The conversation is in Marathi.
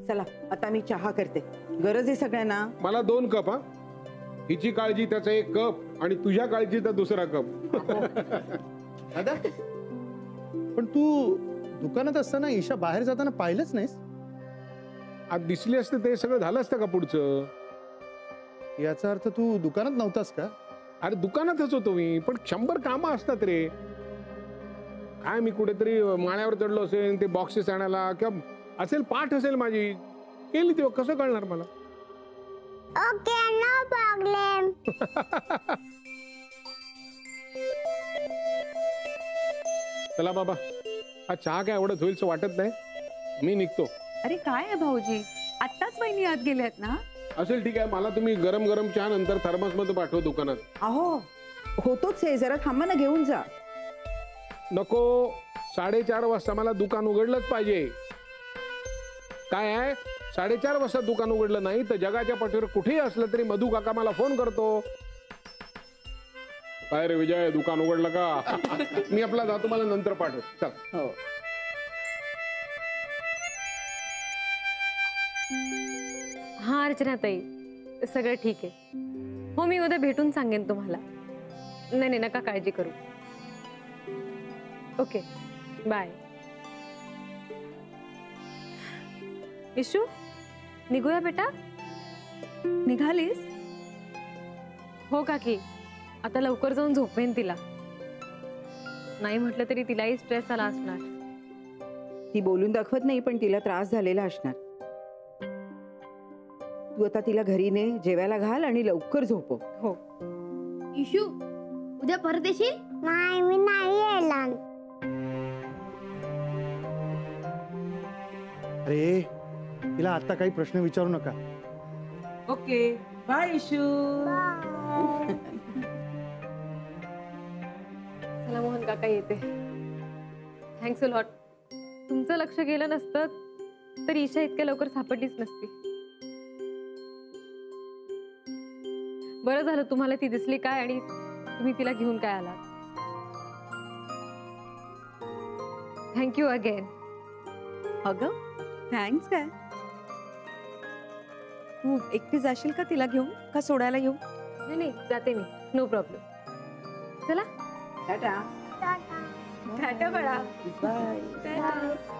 चला आता मी चहा करते, गरज आहे सगळ्यांना. मला 2 कप. हा, हिची काळजी त्याचा 1 कप आणि तुझ्या काळजीचा 2रा कप. दादा, पण तू दुकानात असताना ईशा बाहेर जाताना पाहिलंच नाहीस? आज दिसली असते ते सगळं झालं असतं का पुढचं? याचा अर्थ तू दुकानात नव्हतास का? अरे दुकानातच होतो मी, पण 100 कामं असतात रे. काय मी कुठेतरी माळ्यावर चढलो असेल ते बॉक्सेस आणायला, किंवा असेल पाठ असेल माझी केली, तेव्हा कसं कळणार मला? Okay, no problem. चला बाबा, हा चहा काय एवढंच होईल वाटत नाही, मी निघतो. अरे काय आहे भाऊजी, आत्ताच वहिनी आत गेल्यात ना? असेल ठीक आहे, मला तुम्ही गरम गरम चहा नंतर थर्मस मध्ये पाठव दुकानात. अहो होतोच आहे, जरा थांबा ना, घेऊन जा. नको, 4:30 वाजता मला दुकान उघडलंच पाहिजे. काय आहे, 4:30 वाजता दुकान उघडलं नाही तर जगाच्या पाठीवर कुठेही असलं तरी मधू काका मला फोन करतो. काय रे विजय, दुकान उघडलं का? मी आपला जातो, मला नंतर पाठव. चल. हो. हा अर्चना ताई, सगळं ठीक आहे. हो, मी उद्या भेटून सांगेन तुम्हाला. नाही नाही, नका काळजी करू. Okay, bye. इशू, निघूया बेटा? निघालीस? हो काकी, आता लवकर जाऊन झोपेन तिला. नाही म्हटलं तरी तिलाही स्ट्रेस आला असणार. ती बोलून दाखवत नाही, पण तिला त्रास झालेला असणार. तू आता तिला घरी ने, जेवायला घाल आणि लवकर झोपव. हो. इशू, उद्या परत येशील? नाही, मी नाही येणार. अरे, तिला आता काही प्रश्न विचारू नका. Okay, bye issue. चला मोहन काका, येते. Thanks a lot. तुमचं लक्ष गेलं नसतं तर ईशा इतक्या लवकर सापडलीच नसती. बरं झालं तुम्हाला ती दिसली काय आणि तुम्ही तिला घेऊन काय आलात. Thank you again. अगं थँक्स काय, तू एकटी जाशील का तिला घेऊन, का सोडायला येऊ? नाही नाही, जाते मी, नो प्रॉब्लेम. चला. टाटा. टाटा. टाटा बाळा. बाय. टाटा.